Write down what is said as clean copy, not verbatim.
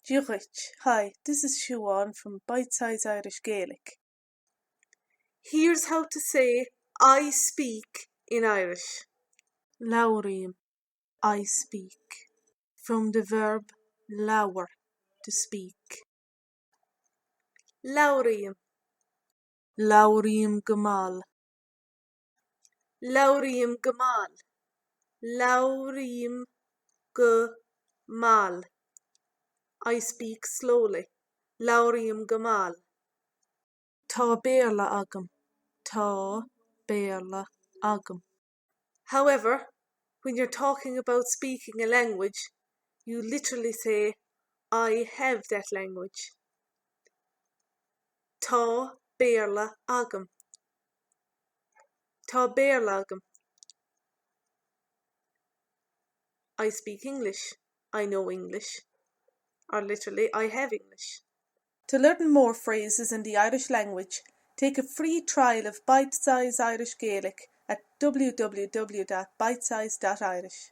Diolch. Hi, this is Siobhan from Bite Size Irish Gaelic. Here's how to say I speak in Irish. Lowr-eem, I speak. From the verb lower, to speak. Lowr-eem, Lowr-eem gamal. Lowr-eem gamal, Lowr-eem gamal. I speak slowly. Lowr-eem gamal. Taw Bayr-lah agam. Taw Bayr-lah agam. However, when you're talking about speaking a language, you literally say, I have that language. Taw Bayr-lah agam. Taw Bayr-lah agam. I speak English. I know English. Or literally, I have English. To learn more phrases in the Irish language, take a free trial of Bite Size Irish Gaelic at www.bitesize.irish.